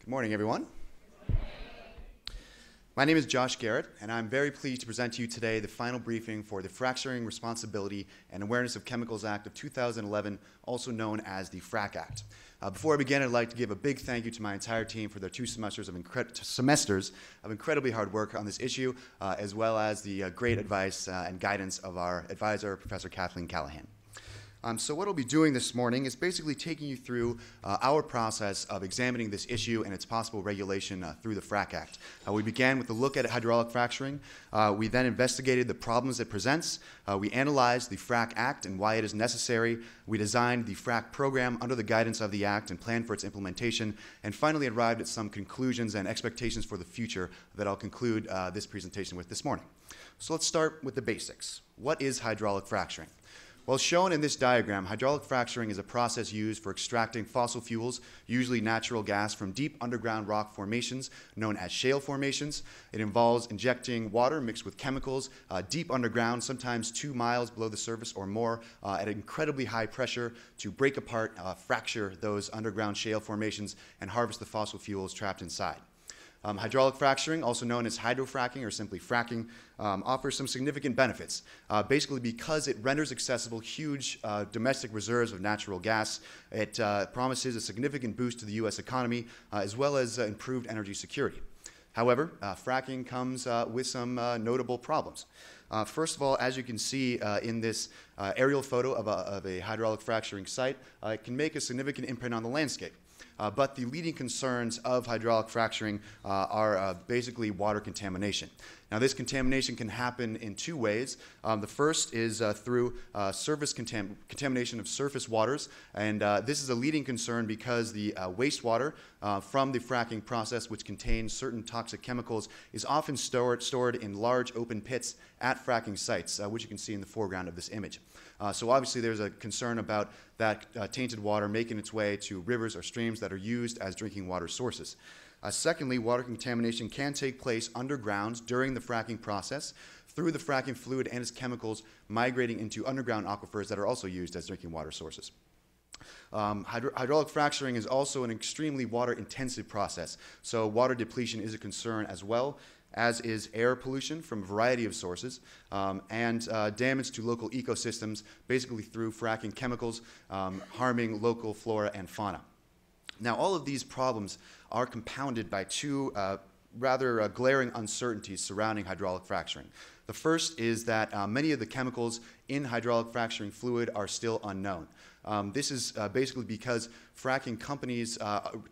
Good morning, everyone. My name is Josh Garrett, and I'm very pleased to present to you today the final briefing for the Fracturing Responsibility and Awareness of Chemicals Act of 2011, also known as the Frack Act. Before I begin, I'd like to give a big thank you to my entire team for their 2 semesters of incredibly hard work on this issue, as well as the great advice and guidance of our advisor, Professor Kathleen Callahan. So what I'll be doing this morning is basically taking you through our process of examining this issue and its possible regulation through the Frack Act. We began with a look at hydraulic fracturing. We then investigated the problems it presents. We analyzed the Frack Act and why it is necessary. We designed the Frack program under the guidance of the Act and planned for its implementation, and finally arrived at some conclusions and expectations for the future that I'll conclude this presentation with this morning. So let's start with the basics. What is hydraulic fracturing? Well, shown in this diagram, hydraulic fracturing is a process used for extracting fossil fuels, usually natural gas, from deep underground rock formations known as shale formations. It involves injecting water mixed with chemicals deep underground, sometimes 2 miles below the surface or more, at incredibly high pressure to break apart, fracture those underground shale formations, and harvest the fossil fuels trapped inside. Hydraulic fracturing, also known as hydrofracking or simply fracking, offers some significant benefits, basically because it renders accessible huge domestic reserves of natural gas. It promises a significant boost to the U.S. economy, as well as improved energy security. However, fracking comes with some notable problems. First of all, as you can see in this aerial photo of a hydraulic fracturing site, it can make a significant imprint on the landscape. But the leading concerns of hydraulic fracturing are basically water contamination. Now, this contamination can happen in 2 ways. The first is through surface contamination of surface waters, and this is a leading concern because the wastewater from the fracking process, which contains certain toxic chemicals, is often stored in large open pits at fracking sites, which you can see in the foreground of this image. So obviously there's a concern about that tainted water making its way to rivers or streams that are used as drinking water sources. Secondly, water contamination can take place underground during the fracking process through the fracking fluid and its chemicals migrating into underground aquifers that are also used as drinking water sources. Hydraulic fracturing is also an extremely water-intensive process, so water depletion is a concern as well, as is air pollution from a variety of sources, and damage to local ecosystems, basically through fracking chemicals, harming local flora and fauna. Now, all of these problems are compounded by 2 rather glaring uncertainties surrounding hydraulic fracturing. The first is that many of the chemicals in hydraulic fracturing fluid are still unknown. This is basically because fracking companies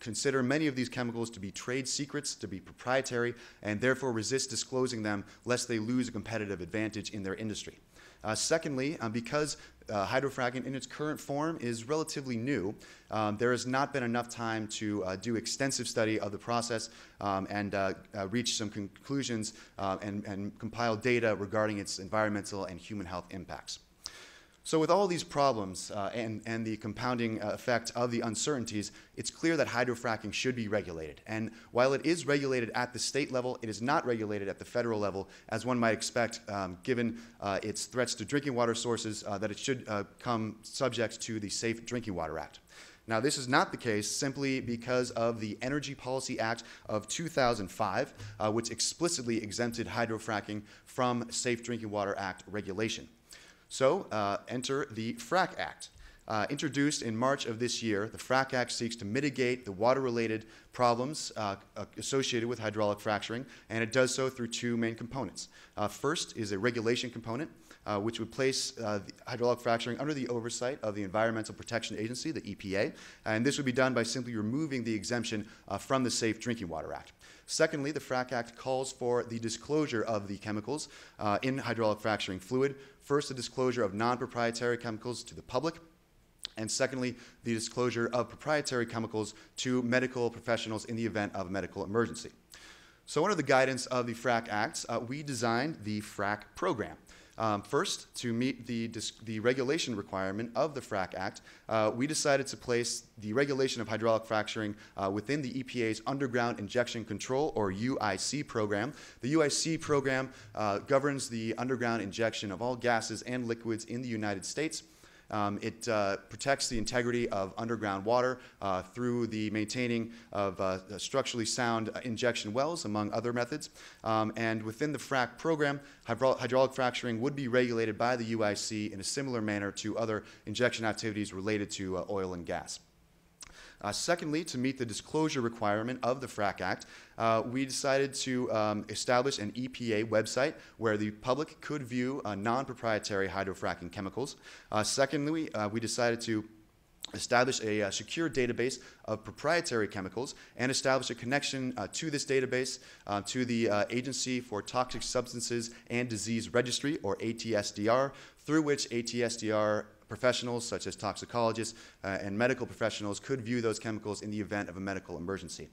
consider many of these chemicals to be trade secrets, to be proprietary, and therefore resist disclosing them lest they lose a competitive advantage in their industry. Secondly, because hydrofracking in its current form is relatively new, there has not been enough time to do extensive study of the process and reach some conclusions and compile data regarding its environmental and human health impacts. So with all these problems and the compounding effect of the uncertainties, it's clear that hydrofracking should be regulated. And while it is regulated at the state level, it is not regulated at the federal level, as one might expect, given its threats to drinking water sources, that it should come subject to the Safe Drinking Water Act. Now, this is not the case simply because of the Energy Policy Act of 2005, which explicitly exempted hydrofracking from Safe Drinking Water Act regulation. So, enter the Frack Act. Introduced in March of this year, the Frack Act seeks to mitigate the water-related problems associated with hydraulic fracturing, and it does so through 2 main components. First is a regulation component, which would place hydraulic fracturing under the oversight of the Environmental Protection Agency, the EPA, and this would be done by simply removing the exemption from the Safe Drinking Water Act. Secondly, the Frack Act calls for the disclosure of the chemicals in hydraulic fracturing fluid. First, the disclosure of non-proprietary chemicals to the public, and secondly, the disclosure of proprietary chemicals to medical professionals in the event of a medical emergency. So under the guidance of the Frack Act, we designed the Frack program. First, to meet the regulation requirement of the Frack Act, we decided to place the regulation of hydraulic fracturing within the EPA's Underground Injection Control, or UIC program. The UIC program governs the underground injection of all gases and liquids in the United States. It protects the integrity of underground water through the maintaining of structurally sound injection wells, among other methods. And within the frac program, hydraulic fracturing would be regulated by the UIC in a similar manner to other injection activities related to oil and gas. Secondly, to meet the disclosure requirement of the Frack Act, we decided to establish an EPA website where the public could view non-proprietary hydrofracking chemicals. Secondly, we decided to establish a secure database of proprietary chemicals and establish a connection to this database to the Agency for Toxic Substances and Disease Registry, or ATSDR, through which ATSDR professionals such as toxicologists and medical professionals could view those chemicals in the event of a medical emergency.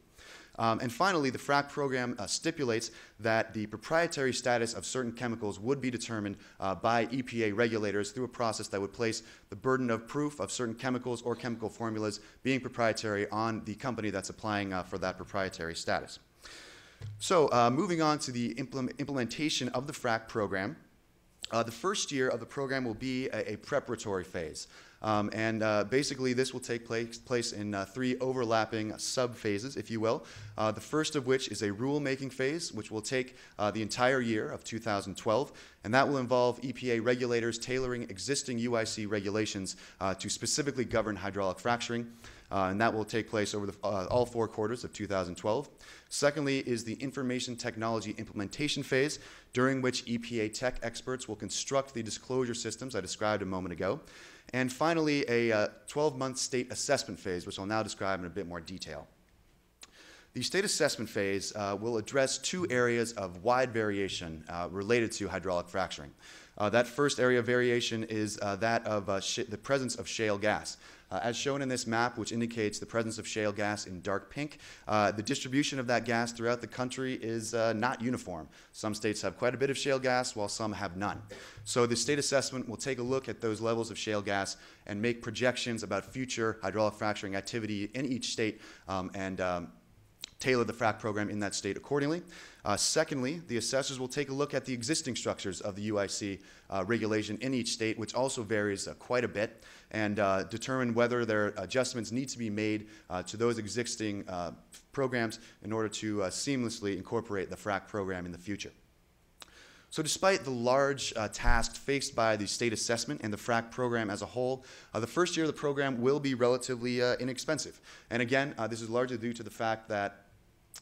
And finally, the Frack program stipulates that the proprietary status of certain chemicals would be determined by EPA regulators through a process that would place the burden of proof of certain chemicals or chemical formulas being proprietary on the company that's applying for that proprietary status. So moving on to the implementation of the Frack program. The first year of the program will be a preparatory phase. Basically, this will take place in 3 overlapping sub-phases, if you will. The first of which is a rule-making phase, which will take the entire year of 2012, and that will involve EPA regulators tailoring existing UIC regulations to specifically govern hydraulic fracturing. And that will take place over all 4 quarters of 2012. Secondly is the information technology implementation phase, during which EPA tech experts will construct the disclosure systems I described a moment ago. And finally, a 12-month state assessment phase, which I'll now describe in a bit more detail. The state assessment phase will address 2 areas of wide variation related to hydraulic fracturing. That first area of variation is that of the presence of shale gas. As shown in this map, which indicates the presence of shale gas in dark pink, the distribution of that gas throughout the country is not uniform. Some states have quite a bit of shale gas, while some have none. So the state assessment will take a look at those levels of shale gas and make projections about future hydraulic fracturing activity in each state and tailor the frac program in that state accordingly. Secondly, the assessors will take a look at the existing structures of the UIC regulation in each state, which also varies quite a bit, and determine whether there adjustments need to be made to those existing programs in order to seamlessly incorporate the frac program in the future. So despite the large tasks faced by the state assessment and the frac program as a whole, the first year of the program will be relatively inexpensive. And again, this is largely due to the fact that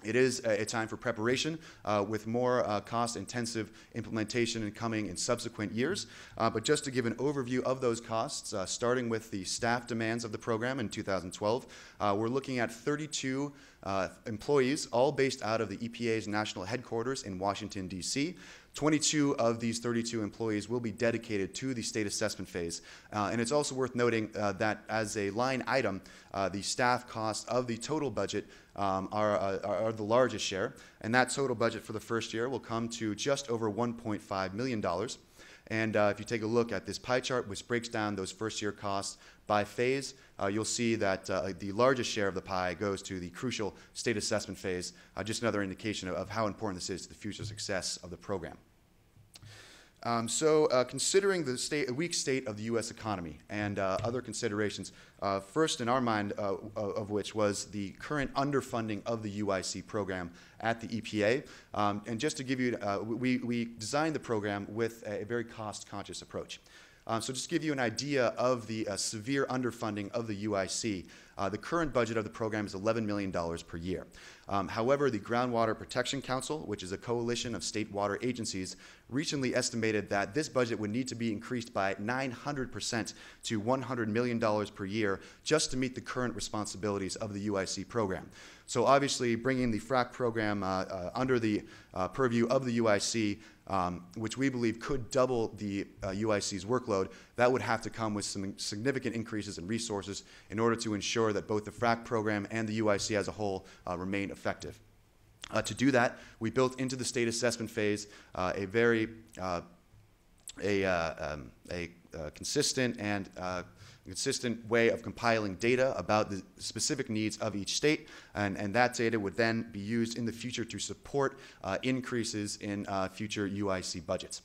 it is a time for preparation with more cost-intensive implementation coming in subsequent years. But just to give an overview of those costs, starting with the staff demands of the program in 2012, we're looking at 32 employees, all based out of the EPA's national headquarters in Washington, D.C. 22 of these 32 employees will be dedicated to the state assessment phase. And it's also worth noting that as a line item, the staff costs of the total budget are the largest share. And that total budget for the first year will come to just over $1.5 million. And if you take a look at this pie chart, which breaks down those first-year costs by phase, you'll see that the largest share of the pie goes to the crucial state assessment phase, just another indication of how important this is to the future success of the program. Considering the weak state of the U.S. economy and other considerations, first in our mind of which was the current underfunding of the UIC program at the EPA. And just to give you, we designed the program with a very cost-conscious approach. So just to give you an idea of the severe underfunding of the UIC, the current budget of the program is $11 million per year. However, the Groundwater Protection Council, which is a coalition of state water agencies, recently estimated that this budget would need to be increased by 900% to $100 million per year just to meet the current responsibilities of the UIC program. So obviously, bringing the frac program under the purview of the UIC, which we believe could double the UIC's workload, that would have to come with some significant increases in resources in order to ensure that both the frac program and the UIC as a whole remain effective. To do that, we built into the state assessment phase a very consistent and consistent way of compiling data about the specific needs of each state, and that data would then be used in the future to support increases in future UIC budgets.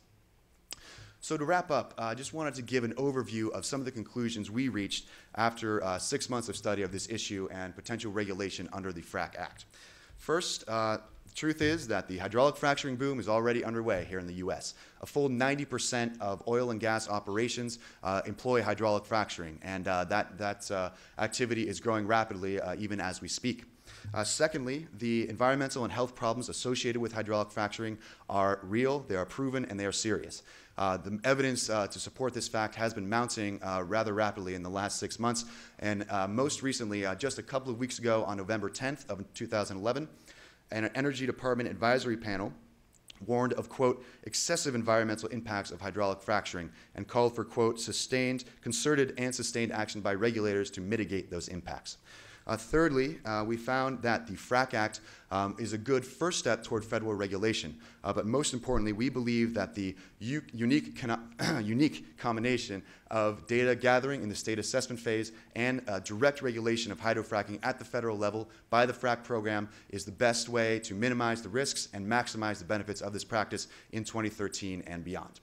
So to wrap up, I just wanted to give an overview of some of the conclusions we reached after 6 months of study of this issue and potential regulation under the Frack Act. First, the truth is that the hydraulic fracturing boom is already underway here in the U.S. A full 90% of oil and gas operations employ hydraulic fracturing, and that activity is growing rapidly even as we speak. Secondly, the environmental and health problems associated with hydraulic fracturing are real, they are proven, and they are serious. The evidence to support this fact has been mounting rather rapidly in the last 6 months, and most recently, just a couple of weeks ago on November 10th of 2011, an Energy Department advisory panel warned of, quote, excessive environmental impacts of hydraulic fracturing and called for, quote, concerted and sustained action by regulators to mitigate those impacts. Thirdly, we found that the Frack Act is a good first step toward federal regulation. But most importantly, we believe that the unique combination of data gathering in the state assessment phase and direct regulation of hydrofracking at the federal level by the Frack program is the best way to minimize the risks and maximize the benefits of this practice in 2013 and beyond.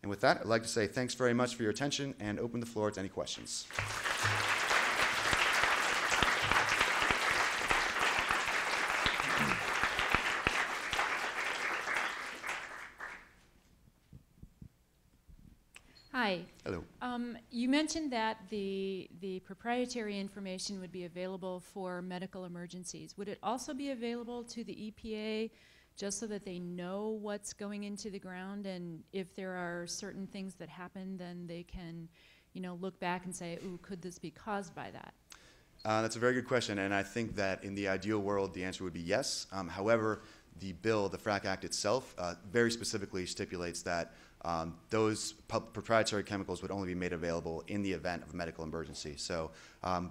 And with that, I'd like to say thanks very much for your attention and open the floor to any questions. Hi. Hello. You mentioned that the proprietary information would be available for medical emergencies. Would it also be available to the EPA just so that they know what's going into the ground, and if there are certain things that happen, then they can, look back and say, ooh, could this be caused by that? That's a very good question, and I think that in the ideal world, the answer would be yes. However, the bill, the Frack Act itself, very specifically stipulates that those proprietary chemicals would only be made available in the event of a medical emergency. So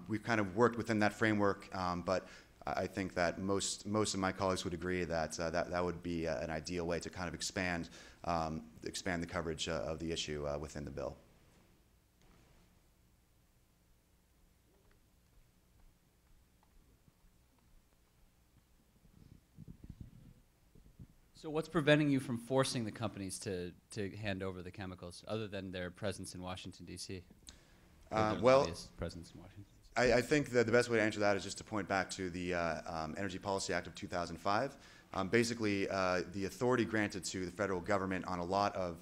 we've kind of worked within that framework, but I think that most of my colleagues would agree that that would be an ideal way to kind of expand the coverage of the issue within the bill. So what's preventing you from forcing the companies to hand over the chemicals, other than their presence in Washington, D.C.? Well, presence in Washington. I think that the best way to answer that is just to point back to the Energy Policy Act of 2005. Basically, the authority granted to the federal government on a lot of,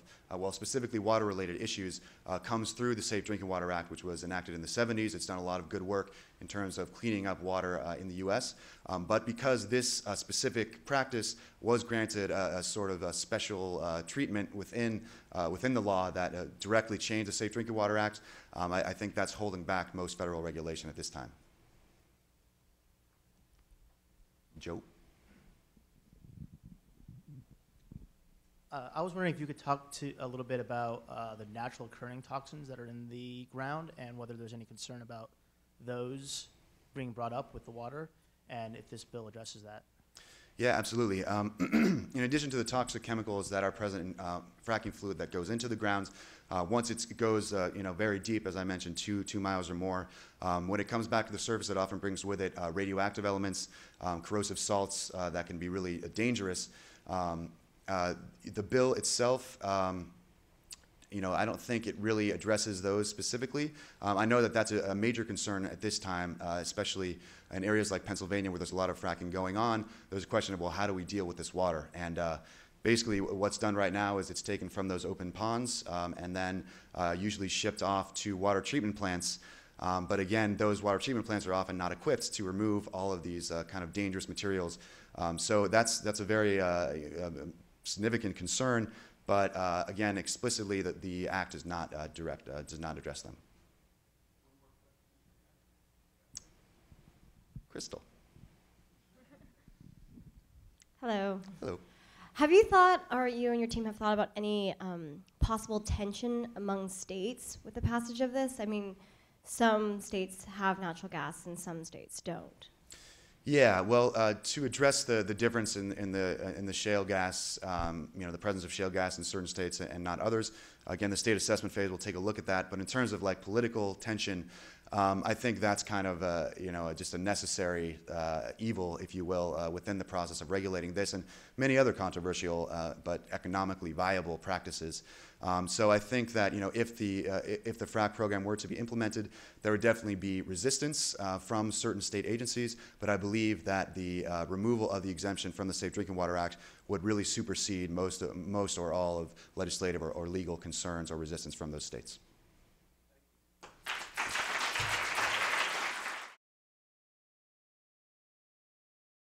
specifically water-related issues, comes through the Safe Drinking Water Act, which was enacted in the 70s. It's done a lot of good work in terms of cleaning up water in the U.S. But because this specific practice was granted a sort of a special treatment within the law that directly changed the Safe Drinking Water Act, I think that's holding back most federal regulation at this time. Joe? I was wondering if you could talk a little bit about the natural occurring toxins that are in the ground and whether there's any concern about those being brought up with the water, and if this bill addresses that. Yeah, absolutely. In addition to the toxic chemicals that are present in fracking fluid that goes into the ground, once it goes very deep, as I mentioned, 2 miles or more, when it comes back to the surface, it often brings with it radioactive elements, corrosive salts that can be really dangerous. The bill itself, I don't think it really addresses those specifically. I know that that's a major concern at this time, especially in areas like Pennsylvania where there's a lot of fracking going on. There's a question of, well, how do we deal with this water? And basically what's done right now is it's taken from those open ponds and then usually shipped off to water treatment plants. But again, those water treatment plants are often not equipped to remove all of these kind of dangerous materials. So that's a very significant concern, but again, explicitly, that the Act does not does not address them. Crystal. Hello. Hello. Have you thought, or you and your team have thought about any possible tension among states with the passage of this? I mean, some states have natural gas and some states don't. Yeah, well, to address the difference in the shale gas, the presence of shale gas in certain states and not others, again, the state assessment phase will take a look at that. But in terms of like political tension, I think that's kind of just a necessary evil, if you will, within the process of regulating this and many other controversial but economically viable practices. So I think that if the frac program were to be implemented, there would definitely be resistance from certain state agencies. But I believe that the removal of the exemption from the Safe Drinking Water Act would really supersede most or all of legislative or legal concerns or resistance from those states.